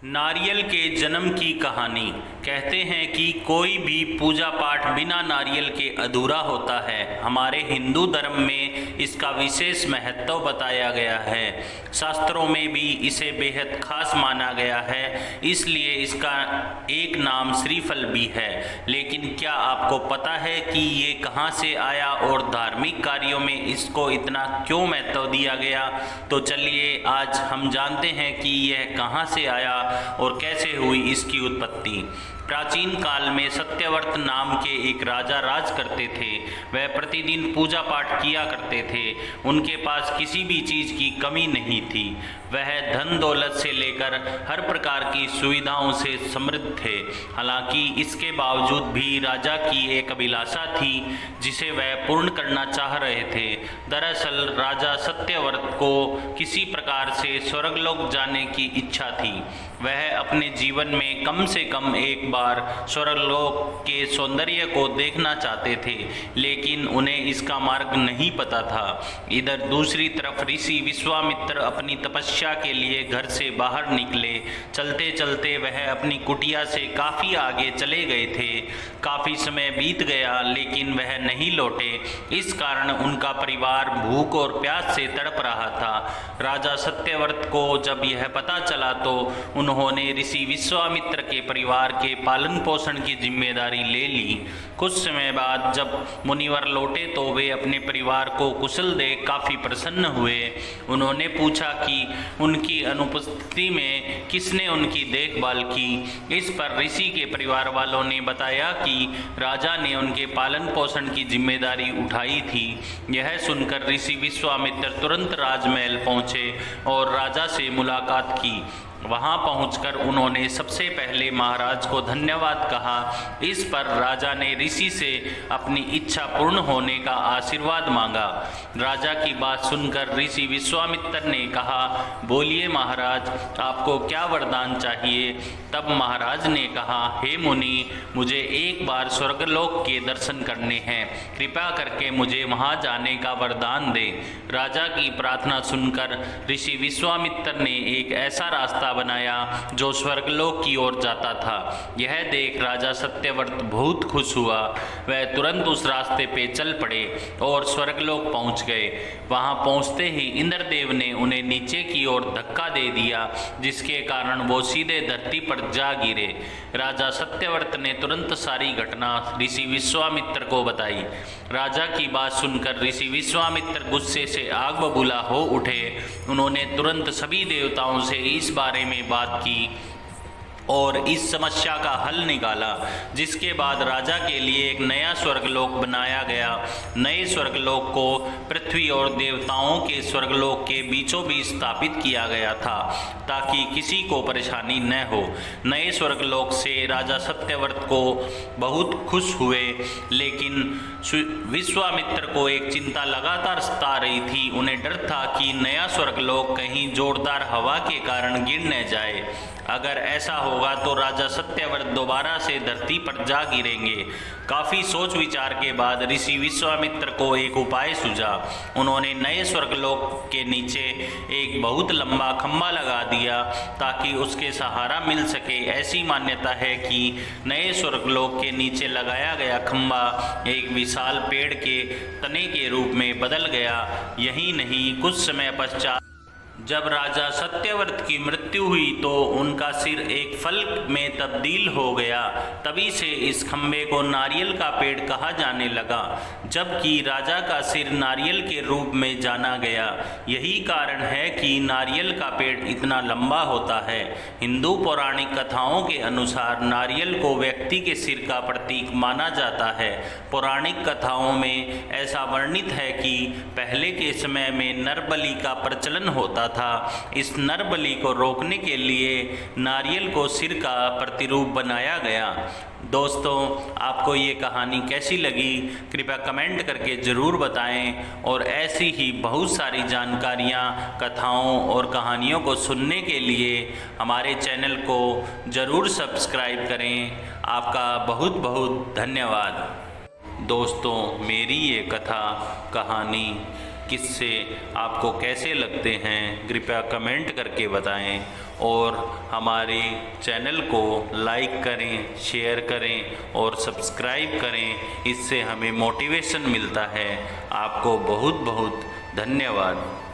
नारियल के जन्म की कहानी। कहते हैं कि कोई भी पूजा पाठ बिना नारियल के अधूरा होता है। हमारे हिंदू धर्म में इसका विशेष महत्व बताया गया है। शास्त्रों में भी इसे बेहद खास माना गया है, इसलिए इसका एक नाम श्रीफल भी है। लेकिन क्या आपको पता है कि ये कहाँ से आया और धार्मिक कार्यों में इसको इतना क्यों महत्व दिया गया? तो चलिए आज हम जानते हैं कि यह कहाँ से आया और कैसे हुई इसकी उत्पत्ति। प्राचीन काल में सत्यव्रत नाम के एक राजा राज करते थे। वह प्रतिदिन पूजा पाठ किया करते थे। उनके पास किसी भी चीज़ की कमी नहीं थी। वह धन दौलत से लेकर हर प्रकार की सुविधाओं से समृद्ध थे। हालांकि इसके बावजूद भी राजा की एक अभिलाषा थी जिसे वह पूर्ण करना चाह रहे थे। दरअसल राजा सत्यव्रत को किसी प्रकार से स्वर्गलोक जाने की इच्छा थी। वह अपने जीवन में कम से कम एक बार स्वर्गलोक के सौंदर्य को देखना चाहते थे, लेकिन उन्हें इसका मार्ग नहीं पता था। इधर दूसरी तरफ ऋषि विश्वामित्र अपनी तपस्या के लिए घर से बाहर निकले। चलते चलते वह अपनी कुटिया से काफ़ी आगे चले गए थे। काफ़ी समय बीत गया लेकिन वह नहीं लौटे। इस कारण उनका परिवार भूख और प्यास से तड़प रहा था। राजा सत्यव्रत को जब यह पता चला तो उन्होंने ऋषि विश्वामित्र के परिवार के पालन पोषण की जिम्मेदारी ले ली। कुछ समय बाद जब मुनिवर लौटे तो वे अपने परिवार को कुशल देख काफ़ी प्रसन्न हुए। उन्होंने पूछा कि उनकी अनुपस्थिति में किसने उनकी देखभाल की। इस पर ऋषि के परिवार वालों ने बताया कि राजा ने उनके पालन पोषण की जिम्मेदारी उठाई थी। यह सुनकर ऋषि विश्वामित्र तुरंत राजमहल पहुँचे और राजा से मुलाकात की। वहां पहुंचकर उन्होंने सबसे पहले महाराज को धन्यवाद कहा। इस पर राजा ने ऋषि से अपनी इच्छा पूर्ण होने का आशीर्वाद मांगा। राजा की बात सुनकर ऋषि विश्वामित्र ने कहा, बोलिए महाराज, आपको क्या वरदान चाहिए? तब महाराज ने कहा, हे मुनि, मुझे एक बार स्वर्गलोक के दर्शन करने हैं। कृपा करके मुझे वहां जाने का वरदान दे। राजा की प्रार्थना सुनकर ऋषि विश्वामित्र ने एक ऐसा रास्ता बनाया जो स्वर्गलोक की ओर जाता था। यह देख राजा सत्यव्रत बहुत खुश हुआ। वह तुरंत उस रास्ते पे चल पड़े और स्वर्गलोक पहुंच गए। वहां पहुंचते ही इंद्रदेव ने उन्हें नीचे की ओर धक्का दे दिया, जिसके कारण वो सीधे धरती पर जा गिरे। राजा सत्यव्रत ने तुरंत सारी घटना ऋषि विश्वामित्र को बताई। राजा की बात सुनकर ऋषि विश्वामित्र गुस्से से आग बबूला हो उठे। उन्होंने तुरंत सभी देवताओं से इस बारे में बात की और इस समस्या का हल निकाला, जिसके बाद राजा के लिए एक नया स्वर्गलोक बनाया गया। नए स्वर्गलोक को पृथ्वी और देवताओं के स्वर्गलोक के बीचों बीच स्थापित किया गया था ताकि किसी को परेशानी न हो। नए स्वर्गलोक से राजा सत्यव्रत को बहुत खुश हुए, लेकिन विश्वामित्र को एक चिंता लगातार सता रही थी। उन्हें डर था कि नया स्वर्गलोक कहीं जोरदार हवा के कारण गिर न जाए। अगर ऐसा होगा तो राजा सत्यव्रत दोबारा से धरती पर जा गिरेंगे। काफ़ी सोच विचार के बाद ऋषि विश्वामित्र को एक उपाय सूझा। उन्होंने नए स्वर्गलोक के नीचे एक बहुत लंबा खंभा लगा दिया ताकि उसके सहारा मिल सके। ऐसी मान्यता है कि नए स्वर्गलोक के नीचे लगाया गया खंभा एक विशाल पेड़ के तने के रूप में बदल गया। यही नहीं, कुछ समय पश्चात जब राजा सत्यव्रत की मृत्यु हुई तो उनका सिर एक फल में तब्दील हो गया। तभी से इस खम्भे को नारियल का पेड़ कहा जाने लगा, जबकि राजा का सिर नारियल के रूप में जाना गया। यही कारण है कि नारियल का पेड़ इतना लंबा होता है। हिंदू पौराणिक कथाओं के अनुसार नारियल को व्यक्ति के सिर का प्रतीक माना जाता है। पौराणिक कथाओं में ऐसा वर्णित है कि पहले के समय में नरबलि का प्रचलन होता था। इस नर बलि को रोकने के लिए नारियल को सिर का प्रतिरूप बनाया गया। दोस्तों, आपको ये कहानी कैसी लगी? कृपया कमेंट करके ज़रूर बताएं और ऐसी ही बहुत सारी जानकारियाँ, कथाओं और कहानियों को सुनने के लिए हमारे चैनल को ज़रूर सब्सक्राइब करें। आपका बहुत बहुत धन्यवाद। दोस्तों, मेरी ये कथा कहानी किस्से आपको कैसे लगते हैं कृपया कमेंट करके बताएं और हमारे चैनल को लाइक करें, शेयर करें और सब्सक्राइब करें। इससे हमें मोटिवेशन मिलता है। आपको बहुत बहुत धन्यवाद।